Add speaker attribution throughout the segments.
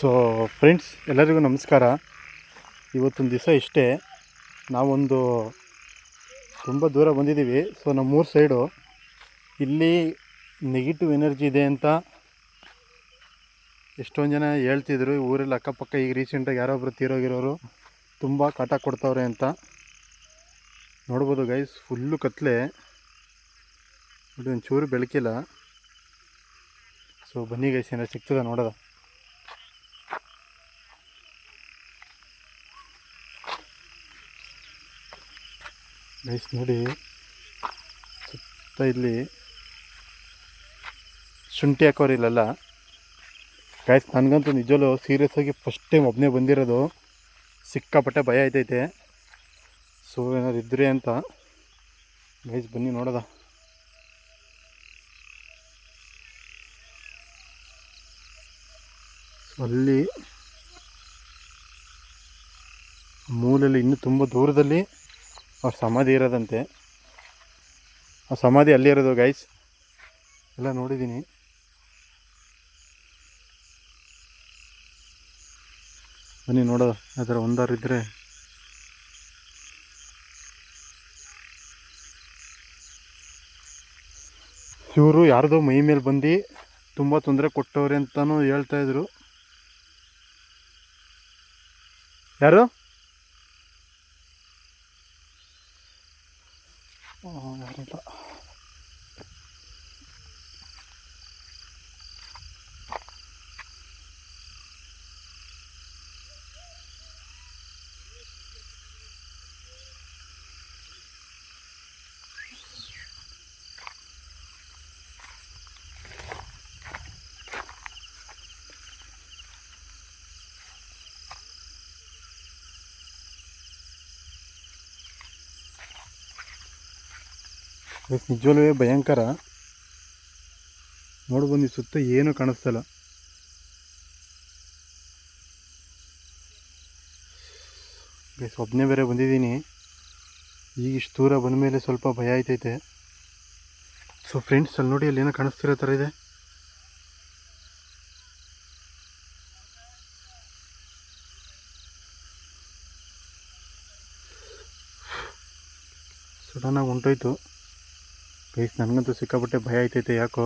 Speaker 1: So friends ಎಲ್ಲರಿಗೂ ನಮಸ್ಕಾರ. ಇವತ್ತೊಂದು ದಿವಸ ಇಷ್ಟೇ ನಾವೊಂದು ತುಂಬ ದೂರ ಬಂದಿದ್ದೀವಿ. ಸೊ ನಮ್ಮೂರು ಸೈಡು ಇಲ್ಲಿ ನೆಗೆಟಿವ್ ಎನರ್ಜಿ ಇದೆ ಅಂತ ಎಷ್ಟೊಂದು ಜನ ಹೇಳ್ತಿದ್ರು. ಊರಲ್ಲಿ ಅಕ್ಕಪಕ್ಕ ಈಗ ರೀಸೆಂಟಾಗಿ ಯಾರೊಬ್ಬರು ತೀರೋಗಿರೋರು ತುಂಬ ಕಾಟ ಕೊಡ್ತವ್ರೆ ಅಂತ ನೋಡ್ಬೋದು ಗೈಸ್. ಫುಲ್ಲು ಕತ್ಲೆ ನೋಡಿ, ಒಂಚೂರು ಬೆಳಕಿಲ್ಲ. ಸೊ ಬನ್ನಿ ಗೈಸ್, ಏನಾರು ಸಿಗ್ತದ ನೋಡೋದ. ಗೈಸ್ ನೋಡಿ, ಸುತ್ತ ಇಲ್ಲಿ ಶುಂಠಿ ಹಾಕೋರು ಇಲ್ಲಲ್ಲ ಗೈಸ್. ನನಗಂತೂ ನಿಜವಲ್ಲೂ ಸೀರಿಯಸ್ ಆಗಿ ಫಸ್ಟ್ ಟೈಮ್ ಒಬ್ಬನೇ ಬಂದಿರೋದು. ಸಿಕ್ಕಾಪಟ್ಟೆ ಭಯ ಆಯ್ತೈತೆ. ಸೊ ಏನಾದ್ರು ಇದ್ರಿ ಅಂತ ಗೈಸ್ ಬನ್ನಿ ನೋಡೋದ. ಅಲ್ಲಿ ಮೂಲೆಯಲ್ಲಿ ಇನ್ನೂ ತುಂಬ ದೂರದಲ್ಲಿ ಅವ್ರ ಸಮಾಧಿ ಇರೋದಂತೆ. ಆ ಸಮಾಧಿ ಅಲ್ಲಿರೋದು ಗೈಸ್, ಎಲ್ಲ ನೋಡಿದ್ದೀನಿ. ಬನ್ನಿ ನೋಡೋದು. ಆ ಥರ ಒಂದಾರು ಇದ್ದರೆ ಇವರು ಯಾರ್ದೋ ಮೈ ಮೇಲೆ ಬಂದು ತುಂಬ ತೊಂದರೆ ಕೊಟ್ಟವ್ರೆ ಅಂತಲೂ ಹೇಳ್ತಾಯಿದ್ರು. ಯಾರು ಯಾರಿಲ್ಲ. ನಿಜವಲ್ಲೂ ಭಯಂಕರ. ನೋಡ್ಬಂದು ಸುತ್ತ ಏನೂ ಕಾಣಿಸ್ತಲ್ಲ. ಗೈಸ್ ಒಬ್ಬನೇ ಬೇರೆ ಬಂದಿದ್ದೀನಿ. ಈಗ ಇಷ್ಟು ದೂರ ಬಂದ ಮೇಲೆ ಸ್ವಲ್ಪ ಭಯ ಆಯ್ತೈತೆ. ಸೊ ಫ್ರೆಂಡ್ಸ್ ಅಲ್ಲಿ ನೋಡಿ, ಅಲ್ಲಿ ಏನೋ ಕಾಣಿಸ್ತಿರೋ ಥರ ಇದೆ. ಸಡನ್ನಾಗಿ ಹೊಂಟೋಯ್ತು ಗೈಸ್. ನನಗಂತೂ ಸಿಕ್ಕಾಪಟ್ಟೆ ಭಯ ಆಯ್ತೈತೆ ಯಾಕೋ.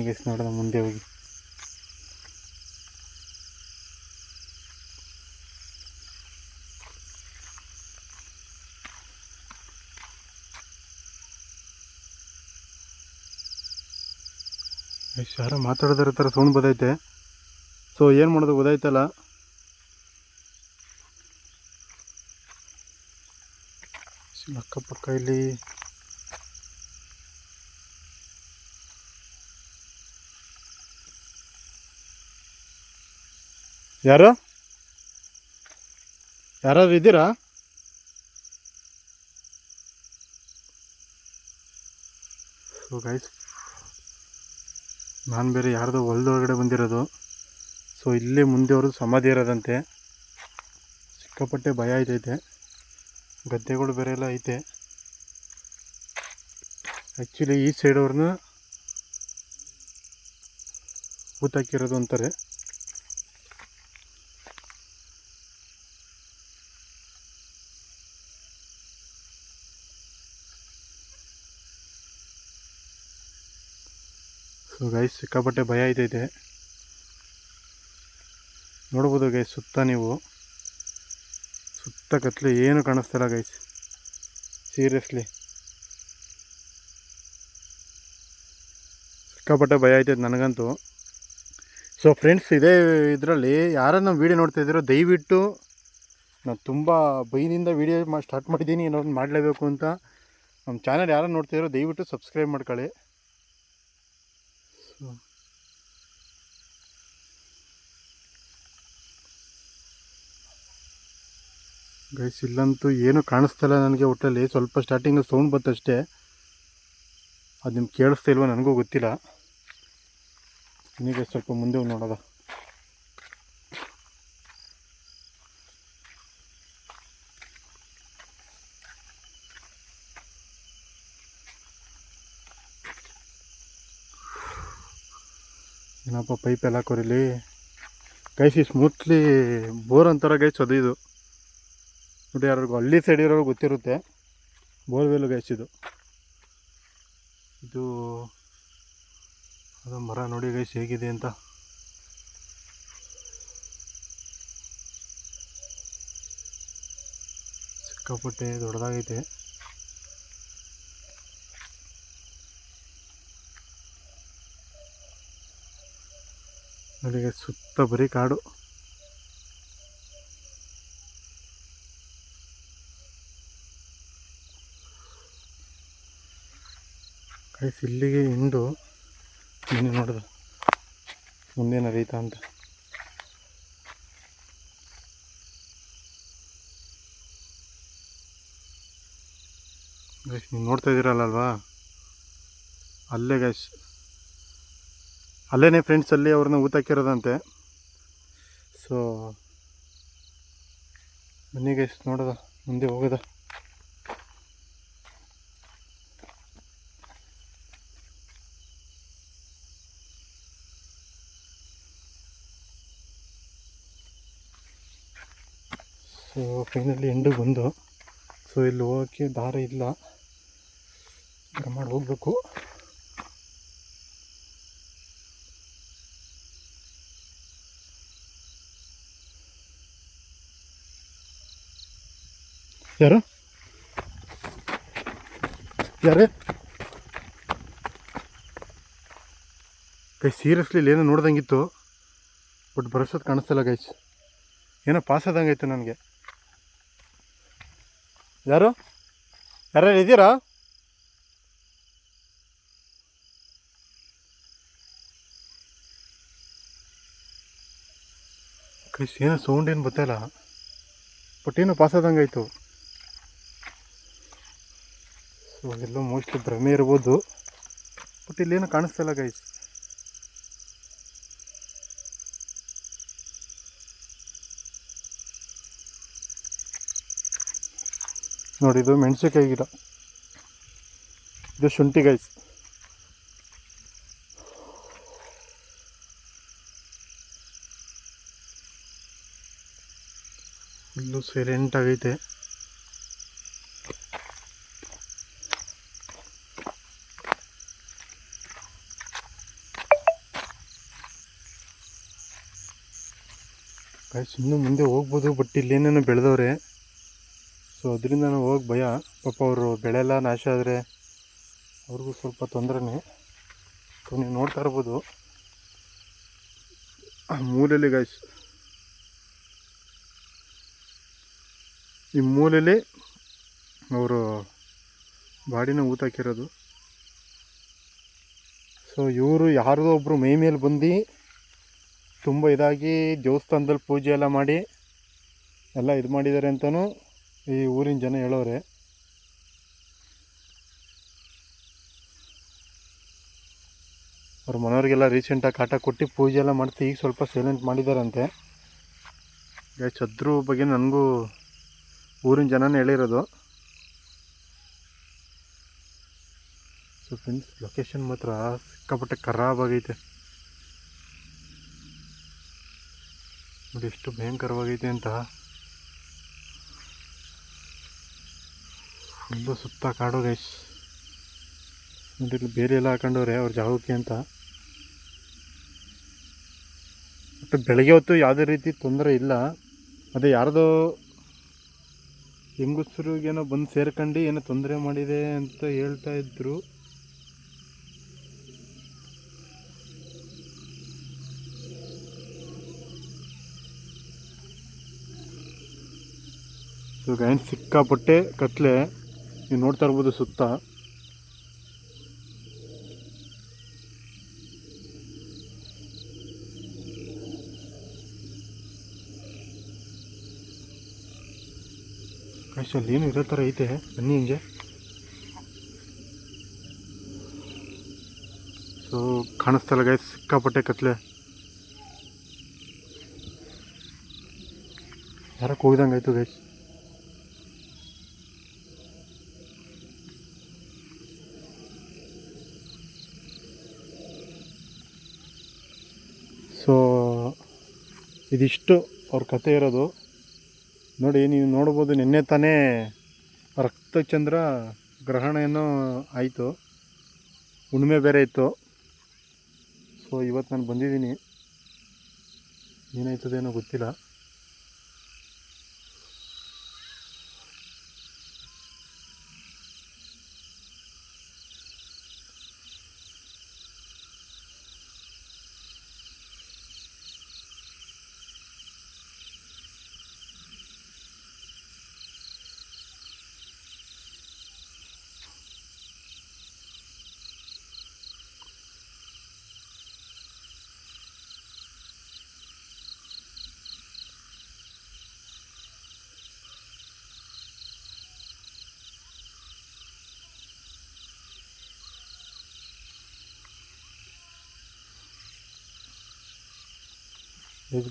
Speaker 1: ಗೈಸ್ ನೋಡೋಣ ಮುಂದೆ ಹೋಗಿ. ಯಾರೋ ಮಾತಾಡೋದ್ರ ಥರ ಸೌಂಡ್ ಬದೈತೆ. ಸೊ ಏನು ಮಾಡೋದು ಗೊತ್ತಾಯ್ತಲ್ಲ. ಅಕ್ಕಪಕ್ಕ ಇಲ್ಲಿ ಯಾರಾದ್ರು ಇದ್ದೀರಾ? ಸೊ ಗೈಸ್, ನಾನು ಬೇರೆ ಯಾರ್ದೋ ಹೊಲದೊಳಗಡೆ ಬಂದಿರೋದು. ಸೊ ಇಲ್ಲೇ ಮುಂದೆ ಅವ್ರದ್ದು ಸಮಾಧಿ ಇರೋದಂತೆ. ಸಿಕ್ಕಾಪಟ್ಟೆ ಭಯ ಆಯ್ತೈತೆ. ಗದ್ದೆಗಳು ಬೇರೆ ಎಲ್ಲ ಐತೆ. ಆ್ಯಕ್ಚುಲಿ ಈ ಸೈಡ್ ಅವ್ರನ್ನ ಊತಾಕಿರೋದು ಅಂತಾರೆ. ಸೊ ಗೈಸ್ ಸಿಕ್ಕಾಪಟ್ಟೆ ಭಯ ಆಯ್ತೈತೆ. ನೋಡ್ಬೋದು ಗೈಸ್, ಸುತ್ತ ನೀವು ಸುತ್ತ ಕತ್ಲೆ ಏನು ಕಾಣಿಸ್ತಿಲ್ಲ ಗೈಸ್. ಸೀರಿಯಸ್ಲಿ ಸಿಕ್ಕಾಪಟ್ಟೆ ಭಯ ಆಯ್ತೈತೆ ನನಗಂತೂ. ಸೊ ಫ್ರೆಂಡ್ಸ್, ಇದೇ ಇದರಲ್ಲಿ ಯಾರನ್ನ ವೀಡಿಯೋ ನೋಡ್ತಾ ಇದ್ದೀರೋ ದಯವಿಟ್ಟು, ನಾನು ತುಂಬ ಭಯದಿಂದ ವೀಡಿಯೋ ಸ್ಟಾರ್ಟ್ ಮಾಡಿದ್ದೀನಿ, ಏನೋ ಮಾಡಲೇಬೇಕು ಅಂತ. ನಮ್ಮ ಚಾನಲ್ ಯಾರನ್ನ ನೋಡ್ತಿದ್ದೀರೋ ದಯವಿಟ್ಟು ಸಬ್ಸ್ಕ್ರೈಬ್ ಮಾಡ್ಕೊಳ್ಳಿ. ಸೊ ಗೈಸ್ ಇಲ್ಲಂತೂ ಏನೂ ಕಾಣಿಸ್ತಿಲ್ಲ ನನಗೆ. ಒಟ್ಟಲ್ಲಿ ಸ್ವಲ್ಪ ಸ್ಟಾರ್ಟಿಂಗ್ ಸೌಂಡ್ ಬತ್ತಷ್ಟೇ. ಅದು ನಿಮ್ಗೆ ಕೇಳಿಸ್ತಾ ಇಲ್ವೋ ನನಗೂ ಗೊತ್ತಿಲ್ಲ. ನಿಮಗೆ ಸ್ವಲ್ಪ ಮುಂದೆ ನೋಡೋದ. ಏನಪ್ಪ ಪೈಪ್ ಎಲ್ಲ ಹಾಕೋರಿಲ್ಲಿ ಗೈಸ್. ಈ ಸ್ಮೂತ್ಲಿ ಬೋರ್ ಅಂತಾರ ಗೈಸ್. ಅದು ಇದು ನೋಡಿ, ಯಾರಿಗೂ ಹಳ್ಳಿ ಸೈಡ್ ಇರೋರು ಗೊತ್ತಿರುತ್ತೆ. ಬೋರ್ವೆಲ್ ಗೈಸ್ ಇದು. ಇದು ಅದು ಮರ ನೋಡಿ ಗೈಸ್ ಹೇಗಿದೆ ಅಂತ. ಸಿಕ್ಕಾಪಟ್ಟೆ ದೊಡ್ಡದಾಗೈತೆ. ಅಲ್ಲಿಗೆ ಸುತ್ತ ಬರೀ ಕಾಡು. ಗೈಸ್ ಇಲ್ಲಿಗೆ ಹಿಂಡು ನೀನು ನೋಡಿದ ಮುಂದೇನು ರೈತ ಅಂತ. ಗೈಸ್ ನೀವು ನೋಡ್ತಾ ಇದ್ದೀರಲ್ವಾ, ಅಲ್ಲೇ ಗೈಸ್, ಅಲ್ಲೇ ಫ್ರೆಂಡ್ಸ್ ಅಲ್ಲಿ ಅವ್ರನ್ನ ಊತಕ್ಕಿರೋದಂತೆ. ಸೊ ಬನ್ನಿ ಗೈಸ್ ನೋಡೋದ, ಮುಂದೆ ಹೋಗೋದ. ಸೊ ಫೈನಲಿ ಎಂಡು ಬಂದು. ಸೊ ಇಲ್ಲಿ ಹೋಗೋಕ್ಕೆ ದಾರಿ ಇಲ್ಲ, ಮಾಡಿ ಹೋಗ್ಬೇಕು. ಯಾರು ಯಾರೇ ಗೈಸ್? ಸೀರಿಯಸ್ಲಿ ಇಲ್ಲಿ ಏನೋ ನೋಡ್ದಂಗಿತ್ತು, ಬಟ್ ಬರೋಸೋದು ಕಾಣಿಸ್ತಲ್ಲ ಗೈಸ್. ಏನೋ ಪಾಸ್ ಆದಂಗಾಯ್ತು ನನಗೆ. ಯಾರು ಯಾರ್ಯಾರು ಇದ್ದೀರಾ? ಗೈಸ್ ಏನೋ ಸೌಂಡ್ ಏನು ಗೊತ್ತಿಲ್ಲ, ಬಟ್ ಏನೋ ಪಾಸ್ ಆದಂಗಾಯ್ತು. ಸೊ ಎಲ್ಲೋ ಮೋಸ್ಟ್ಲಿ ಭ್ರಮೆ ಇರ್ಬೋದು, ಬಟ್ ಇಲ್ಲೇನೋ ಕಾಣಿಸ್ತಿಲ್ಲ ಗೈಸ್. ನೋಡಿ, ಇದು ಮೆಣಸಿನಕಾಯಿ ಗಿಡ, ಇದು ಶುಂಠಿ ಗೈಸ್. ಇಲ್ಲೂ ಸೈಲೆಂಟ್ ಆಗೈತೆ. ಗೈಸ್ ಇನ್ನೂ ಮುಂದೆ ಹೋಗ್ಬೋದು, ಬಟ್ ಇಲ್ಲೇನೇನೋ ಬೆಳೆದವ್ರೆ. ಸೊ ಅದರಿಂದ ನಾವು ಹೋಗಿ ಭಯ. ಪಾಪ ಅವರು ಬೆಳೆ ಎಲ್ಲ ನಾಶ ಆದರೆ ಅವ್ರಿಗೂ ಸ್ವಲ್ಪ ತೊಂದರೆನೇ. ಸೊ ನೀವು ನೋಡ್ತಾ ಇರ್ಬೋದು ಮೂಲೆಯಲ್ಲಿ ಗೈಸ್, ಈ ಮೂಲೆಯಲ್ಲಿ ಅವರು ಬಾಡಿನ ಊತಾಕಿರೋದು. ಸೊ ಇವರು ಯಾರದೋ ಒಬ್ಬರು ಮೈ ಮೇಲೆ ಬಂದು ತುಂಬ ಇದಾಗಿ ದೇವಸ್ಥಾನದಲ್ಲಿ ಪೂಜೆ ಎಲ್ಲ ಮಾಡಿ ಎಲ್ಲ ಇದು ಮಾಡಿದ್ದಾರೆ ಅಂತಲೂ ಈ ಊರಿನ ಜನ ಹೇಳೋರೆ. ಅವ್ರ ಮನೆಯವ್ರಿಗೆಲ್ಲ ರೀಸೆಂಟಾಗಿ ಕಾಟ ಕೊಟ್ಟು ಪೂಜೆ ಎಲ್ಲ ಮಾಡ್ತಿ ಈಗ ಸ್ವಲ್ಪ ಸೈಲೆಂಟ್ ಮಾಡಿದಾರಂತೆ. ಗೈಸ್ ಅದ್ರ ಬಗ್ಗೆ ನನಗೂ ಊರಿನ ಜನನೇ ಹೇಳಿರೋದು. ಸೊ ಫ್ರೆಂಡ್ಸ್ ಲೊಕೇಶನ್ ಮಾತ್ರ ಸಿಕ್ಕಾಪಟ್ಟೆ ಖರಾಬ್ ಆಗೈತೆ ನೋಡಿ, ಎಷ್ಟು ಭಯಂಕರವಾಗೈತೆ ಅಂತ. ಫುಲ್ಲು ಸುತ್ತ ಕಾಡು ಗೈಸ್. ನೋಡಿ ಇಲ್ಲಿ ಬೇರೆ ಎಲ್ಲ ಹಾಕೊಂಡವ್ರೆ ಅವ್ರ ಜಾಗಕ್ಕೆ ಅಂತ. ಮತ್ತು ಬೆಳಗ್ಗೆ ಹೊತ್ತು ಯಾವುದೇ ರೀತಿ ತೊಂದರೆ ಇಲ್ಲ. ಅದೇ ಯಾರ್ದೋ ಹೆಂಗಸರಿಗೇನೋ ಬಂದು ಸೇರ್ಕೊಂಡು ಏನೋ ತೊಂದರೆ ಮಾಡಿದೆ ಅಂತ ಹೇಳ್ತಾ ಇದ್ರು. ಸೊ ಗೈಸ್ ಸಿಕ್ಕಾಪಟ್ಟೆ ಕತ್ಲೆ, ನೀವು ನೋಡ್ತಾ ಇರ್ಬೋದು ಸುತ್ತ. ಗೈಸ್ ಅಲ್ಲಿ ಏನು ಇರೋ ಥರ ಐತೆ, ಬನ್ನಿ ಹಿಂಗೆ. ಸೊ ಕಾಣಿಸ್ತಲ್ಲ ಗೈಸ್, ಸಿಕ್ಕಾಪಟ್ಟೆ ಕತ್ಲೆ. ಯಾರಕ್ಕೆ ಹೋಗಿದಂಗೆ ಆಯಿತು ಗೈಸ್. ಇದಿಷ್ಟು ಅವ್ರ ಕತೆ ಇರೋದು. ನೋಡಿ, ನೀವು ನೋಡ್ಬೋದು, ನಿನ್ನೆ ತಾನೇ ರಕ್ತಚಂದ್ರ ಗ್ರಹಣ ಏನೋ ಆಯಿತು, ಹುಣ್ಣಿಮೆ ಬೇರೆ ಇತ್ತು. ಸೊ ಇವತ್ತು ನಾನು ಬಂದಿದ್ದೀನಿ, ಏನಾಯ್ತದೇನೋ ಗೊತ್ತಿಲ್ಲ.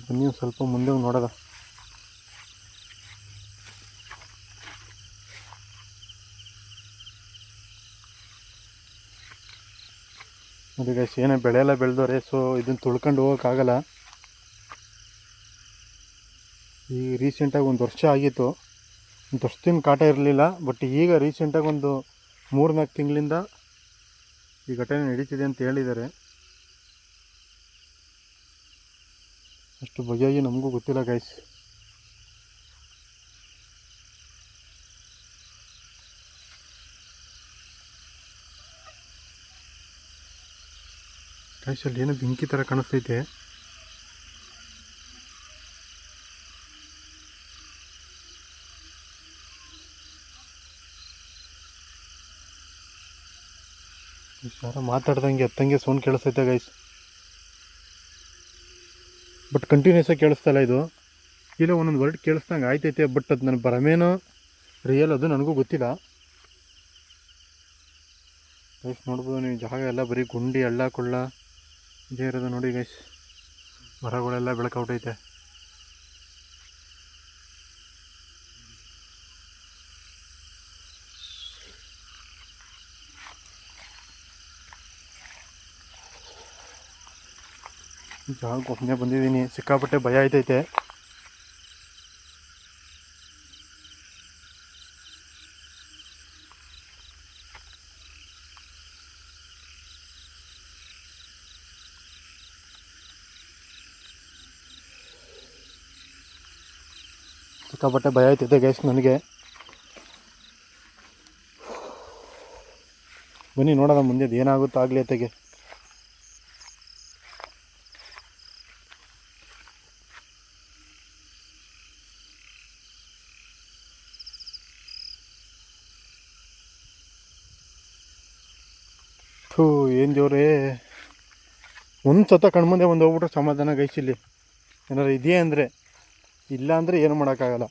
Speaker 1: ಬನ್ನಿ ಸ್ವಲ್ಪ ಮುಂದೆ ನೋಡೋದ. ನೋಡಿ ಗೈಸ್, ಏನೇ ಬೆಳೆ ಎಲ್ಲ ಬೆಳೆದವ್ರೆ. ಸೊ ಇದನ್ನು ತುಳ್ಕೊಂಡು ಹೋಗೋಕ್ಕಾಗಲ್ಲ. ಈ ರೀಸೆಂಟಾಗಿ 1 ವರ್ಷ ಆಗಿತ್ತು, 1 ವರ್ಷದಿಂದ ಕಾಟ ಇರಲಿಲ್ಲ. ಬಟ್ ಈಗ ರೀಸೆಂಟಾಗಿ ಒಂದು 3-4 ತಿಂಗಳಿಂದ ಈ ಘಟನೆ ನಡೀತಿದೆ ಅಂತ ಹೇಳಿದ್ದಾರೆ. ಅಷ್ಟು ಬಗೆಯಾಗಿ ನಮಗೂ ಗೊತ್ತಿಲ್ಲ ಗೈಸ್. ಗೈಸ್, ಅಲ್ಲಿ ಏನೋ ಬೆಂಕಿ ಥರ ಕಾಣಿಸ್ತೈತೆ. ಯಾರೋ ಮಾತಾಡ್ದಂಗೆ ಎತ್ತಂಗೆ ಸೌಂಡ್ ಕೇಳಿಸ್ತೈತೆ ಗೈಸ್. ಬಟ್ ಕಂಟಿನ್ಯೂಸ್ ಆಗಿ ಕೇಳಿಸ್ತಲ್ಲ ಇದು. ಇಲ್ಲ, ಒಂದೊಂದು ವರ್ಡ್ ಕೇಳಿಸ್ದಂಗೆ ಆಯ್ತೈತೆ. ಬಟ್ ಅದು ನನ್ನ ಭ್ರಮೇನೋ ರಿಯಲ್ ಅದು ನನಗೂ ಗೊತ್ತಿಲ್ಲ ಗೈಸ್. ನೋಡ್ಬೋದು ನೀವು, ಜಾಗ ಎಲ್ಲ ಬರೀ ಗುಂಡಿ ಹಳ್ಳ ಕೊಳ್ಳ ಇದೇ ಇರೋದು ನೋಡಿ ಗೈಸ್. ಮರಗಳೆಲ್ಲ ಬೆಳಕೌಟೈತೆ. ಜಾಗಕ್ಕೆ ಒಬ್ಬನೇ ಬಂದಿದ್ದೀನಿ, ಸಿಕ್ಕಾಪಟ್ಟೆ ಭಯ ಆಯ್ತೈತೆ. ಸಿಕ್ಕಾಪಟ್ಟೆ ಭಯ ಆಯ್ತೈತೆ ಗೈಸ್ ನನಗೆ. ಬನ್ನಿ ನೋಡೋಣ ಮುಂದೆ ಏನಾಗುತ್ತೋ ಆಗಲಿ ಅತ್ತೆಗೆ. ಏನು ಜೋರೇ. ಒಂದು ಸತ ಕಣ್ಮುಂದೆ ಒಂದು ಹೋಗ್ಬಿಟ್ರೆ ಸಮಾಧಾನ ಗೈಸ್. ಇಲ್ಲಿ ಏನಾರು ಇದೆಯೇ ಅಂದರೆ, ಇಲ್ಲ ಅಂದರೆ ಏನು ಮಾಡೋಕ್ಕಾಗಲ್ಲ.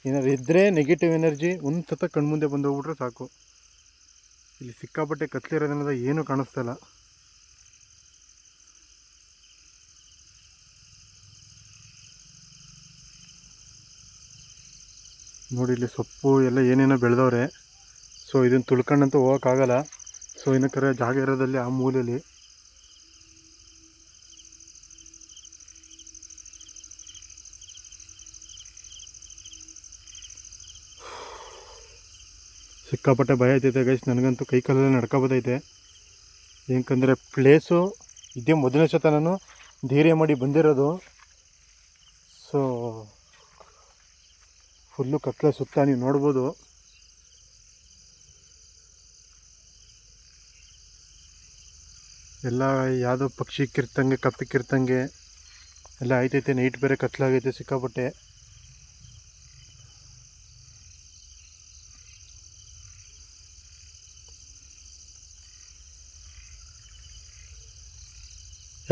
Speaker 1: ಏನಾರು ಇದ್ದರೆ ನೆಗೆಟಿವ್ ಎನರ್ಜಿ ಒಂದು ಸತ ಕಣ್ಮುಂದೆ ಬಂದು ಹೋಗ್ಬಿಟ್ರೆ ಸಾಕು. ಇಲ್ಲಿ ಸಿಕ್ಕಾಪಟ್ಟೆ ಕತ್ಲಿರೋದ್ರಿಂದ ಏನೂ ಕಾಣಿಸ್ತಾಯಿಲ್ಲ. ನೋಡಿ, ಇಲ್ಲಿ ಸೊಪ್ಪು ಎಲ್ಲ ಏನೇನೋ ಬೆಳೆದವ್ರೆ. ಸೊ ಇದನ್ನು ತುಳ್ಕೊಂಡಂತೂ ಹೋಗೋಕ್ಕಾಗಲ್ಲ. ಸೊ ಏನಕ್ಕಾರ ಜಾಗ ಇರೋದಲ್ಲಿ ಆ ಮೂಲೆಯಲ್ಲಿ ಸಿಕ್ಕಾಪಟ್ಟೆ ಭಯ ಆಯ್ತೈತೆ ಗೈಸ್. ನನಗಂತೂ ಕೈ ಕಾಲೆಲ್ಲ ನಡ್ಕೊಬೋದೈತೆ. ಏನಕ್ಕಂದರೆ ಪ್ಲೇಸು ಇದೇ ಮೊದಲನೇ ಸತ ನಾನು ಧೈರ್ಯ ಮಾಡಿ ಬಂದಿರೋದು. ಸೊ ಫುಲ್ಲು ಕತ್ಲೆ ಸುತ್ತ ನೀವು ನೋಡ್ಬೋದು. ಎಲ್ಲ ಯಾವುದೋ ಪಕ್ಷಿ ಕಿರ್ತಂಗೆ ಕಪ್ಪಿ ಕಿರ್ತಂಗೆ ಎಲ್ಲ ಆಯ್ತೈತೆ. ನೈಟ್ ಬೇರೆ ಕತ್ಲಾಗೈತೆ ಸಿಕ್ಕಾಪಟ್ಟೆ.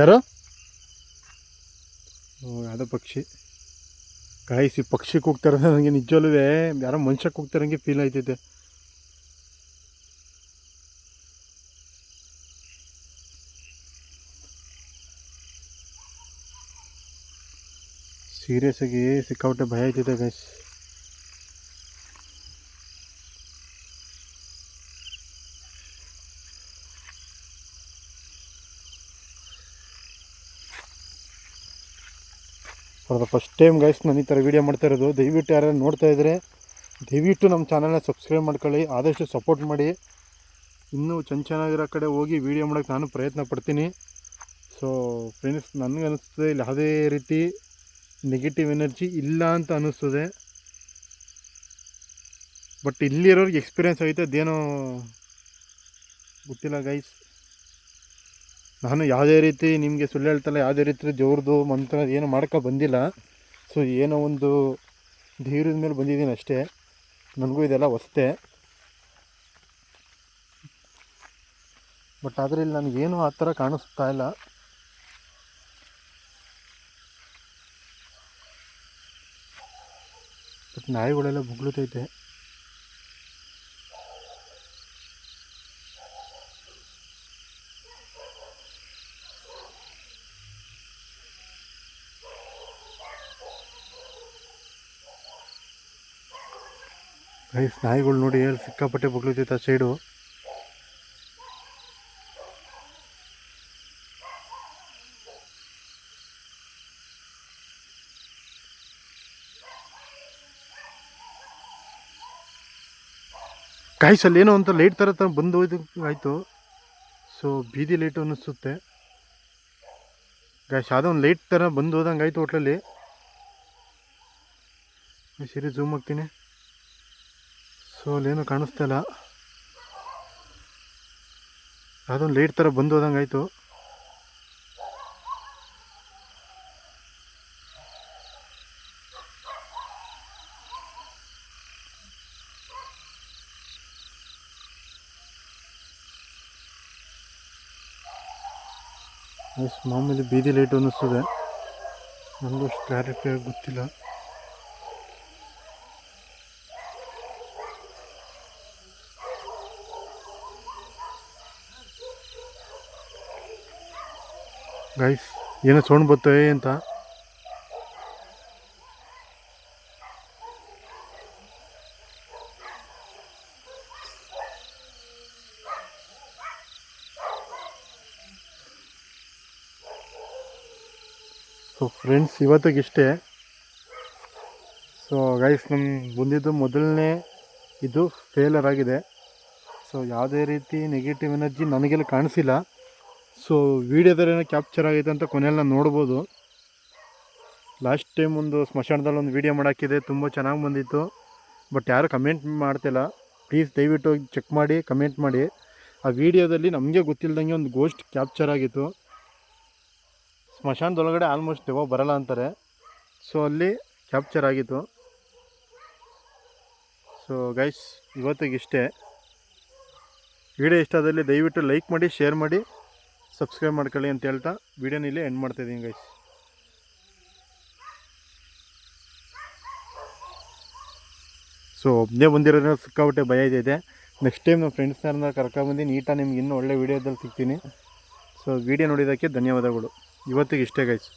Speaker 1: ಯಾರು ಯಾವುದೋ ಪಕ್ಷಿ ಕಾಯಿಸಿ ಪಕ್ಷಿ ಕೂಗ್ತಾರೆ. ನನಗೆ ನಿಜವಲ್ಲೂ ಯಾರೋ ಮನುಷ್ಯ ಕೂಗ್ತಾರಂಗೆ ಫೀಲ್ ಆಯ್ತೈತೆ. ಸೀರಿಯಸ್ ಆಗಿ ಸಿಕ್ಕಾಪಟ್ಟೆ ಭಯ ಆಯ್ತೈತೆ guys. For the first time guys ನಾನು ಈ ಥರ ವೀಡಿಯೋ ಮಾಡ್ತಾ ಇರೋದು. ದಯವಿಟ್ಟು ಯಾರು ನೋಡ್ತಾ ಇದ್ದರೆ ದಯವಿಟ್ಟು ನಮ್ಮ ಚಾನಲ್ನ ಸಬ್ಸ್ಕ್ರೈಬ್ ಮಾಡ್ಕೊಳ್ಳಿ, ಆದಷ್ಟು ಸಪೋರ್ಟ್ ಮಾಡಿ. ಇನ್ನೂ ಚೆನ್ನಾಗಿರೋ ಕಡೆ ಹೋಗಿ ವೀಡಿಯೋ ಮಾಡೋಕ್ಕೆ ನಾನು ಪ್ರಯತ್ನ ಪಡ್ತೀನಿ. ಸೊ ಫ್ರೆಂಡ್ಸ್, ನನಗೆ ಅನ್ನಿಸ್ತದೆ ಇಲ್ಲಿ ಯಾವುದೇ ರೀತಿ ನೆಗೆಟಿವ್ ಎನರ್ಜಿ ಇಲ್ಲ ಅಂತ ಅನ್ನಿಸ್ತದೆ. ಬಟ್ ಇಲ್ಲಿರೋರಿಗೆ ಎಕ್ಸ್ಪೀರಿಯೆನ್ಸ್ ಐತೆ, ಅದೇನೋ ಗೊತ್ತಿಲ್ಲ ಗೈಸ್. ನಾನು ಯಾವುದೇ ರೀತಿ ನಿಮಗೆ ಸುಳ್ಳು ಹೇಳ್ತಲ್ಲ, ಯಾವುದೇ ರೀತಿ ಜೋರ್ದು ಮಂತ್ರ ಏನು ಮಾಡ್ಕೊ ಬಂದಿಲ್ಲ. ಸೊ ಏನೋ ಒಂದು ಧೈರ್ಯದ ಮೇಲೆ ಬಂದಿದ್ದೀನಿ ಅಷ್ಟೇ. ನನಗೂ ಇದೆಲ್ಲ ಹೊಸ್ತೆ. ಬಟ್ ಆದರೆ ಇಲ್ಲಿ ನನಗೇನು ಆ ಥರ ಕಾಣಿಸ್ತಾ ಇಲ್ಲ. ಬಟ್ ನಾಯಿಗಳೆಲ್ಲ ಬುಗ್ಳುತ್ತೈತೆ. ಗೈಸ್, ನಾಯಿಗಳು ನೋಡಿ ಎಲ್ಲಿ ಸಿಕ್ಕಾಪಟ್ಟೆ ಬುಗ್ಳುತ್ತೈತೆ ಆ ಸೈಡು. ಗೈಸ್, ಅಲ್ಲೇನೋ ಅಂತ ಲೈಟ್ ಥರ ಬಂದು ಹೋಯ್ತು ಆಯಿತು. ಸೊ ಬೀದಿ ಲೈಟು ಅನ್ನಿಸುತ್ತೆ ಗೈಸ್. ಯಾವುದೋ ಒಂದು ಲೈಟ್ ಥರ ಬಂದು ಹೋದಂಗೆ ಆಯಿತು ಹೋಟ್ಲಲ್ಲಿ. ಸರಿ, ಝೂಮ್ ಆಗ್ತೀನಿ. ಸೊ ಅಲ್ಲೇನೋ ಕಾಣಿಸ್ತಾ ಇಲ್ಲ, ಯಾವುದೋ ಒಂದು ಲೈಟ್ ಥರ ಬಂದು ಹೋದಂಗೆ ಆಯಿತು. ಮಾಮೂಲಿ ಬೀದಿ ಲೈಟ್ ಅನ್ನಿಸ್ತದೆ, ನನಗೂ ಅಷ್ಟು ಕ್ಲಾರಿಟಿಯಾಗಿ ಗೊತ್ತಿಲ್ಲ. ಗೈಸ್, ಏನೋ ಸೌಂಡ್ ಬರ್ತವೆ ಅಂತ. ಸೊ ಫ್ರೆಂಡ್ಸ್, ಇವತ್ತಿಗಿಷ್ಟೇ. ಸೊ ಗೈಸ್, ನಮ್ಮ ಬಂದಿದ್ದು ಮೊದಲನೇ ಇದು ಫೇಲರ್ ಆಗಿದೆ. ಸೊ ಯಾವುದೇ ರೀತಿ ನೆಗೆಟಿವ್ ಎನರ್ಜಿ ನನಗೆಲ್ಲ ಕಾಣಿಸಿಲ್ಲ. ಸೊ ವೀಡಿಯೋದಲ್ಲೇನೋ ಕ್ಯಾಪ್ಚರ್ ಆಗೈತೆ ಅಂತ ಕೊನೆಯಲ್ಲಿ ನಾನು ನೋಡ್ಬೋದು. ಲಾಸ್ಟ್ ಟೈಮ್ ಒಂದು ಸ್ಮಶಾನದಲ್ಲಿ ಒಂದು ವೀಡಿಯೋ ಮಾಡೋಕ್ಕಿದೆ, ತುಂಬ ಚೆನ್ನಾಗಿ ಬಂದಿತ್ತು. ಬಟ್ ಯಾರು ಕಮೆಂಟ್ ಮಾಡ್ತಿಲ್ಲ. ಪ್ಲೀಸ್ ದಯವಿಟ್ಟು ಚೆಕ್ ಮಾಡಿ ಕಮೆಂಟ್ ಮಾಡಿ. ಆ ವಿಡಿಯೋದಲ್ಲಿ ನಮಗೆ ಗೊತ್ತಿಲ್ಲದಂಗೆ ಒಂದು ಗೋಸ್ಟ್ ಕ್ಯಾಪ್ಚರ್ ಆಗಿತ್ತು. ಸ್ಮಶಾನದೊಳಗಡೆ ಆಲ್ಮೋಸ್ಟ್ ದೆವ್ವ ಬರಲ್ಲ ಅಂತಾರೆ. ಸೊ ಅಲ್ಲಿ ಕ್ಯಾಪ್ಚರ್ ಆಗಿತ್ತು. So guys, ಇವತ್ತಿಗಿಷ್ಟೇ. ವಿಡಿಯೋ ಇಷ್ಟ ಆದಲ್ಲಿ ದಯವಿಟ್ಟು ಲೈಕ್ ಮಾಡಿ, ಶೇರ್ ಮಾಡಿ, ಸಬ್ಸ್ಕ್ರೈಬ್ ಮಾಡ್ಕೊಳ್ಳಿ ಅಂತ ಹೇಳ್ತಾ ವಿಡಿಯೋನ ಇಲ್ಲಿ ಎಂಡ್ ಮಾಡ್ತಾಯಿದ್ದೀನಿ ಗೈಸ್. ಸೊ ಒಬ್ಬನೇ ಬಂದಿರೋದ್ರಿಂದ ಸಿಕ್ಕಾಬಿಟ್ಟೆ ಭಯ ಇದೆ. ನೆಕ್ಸ್ಟ್ ಟೈಮ್ ನಮ್ಮ ಫ್ರೆಂಡ್ಸ್ನ ಕರ್ಕೊಂಡ್ಬಂದು ನೀಟಾಗಿ ನಿಮ್ಗೆ ಇನ್ನೂ ಒಳ್ಳೆ ವೀಡಿಯೋದಲ್ಲಿ ಸಿಗ್ತೀನಿ. ಸೊ ವಿಡಿಯೋ ನೋಡಿದ್ದಕ್ಕೆ ಧನ್ಯವಾದಗಳು. ಇವತ್ತಿಗೆ ಇಷ್ಟೇ ಗೈಸ್.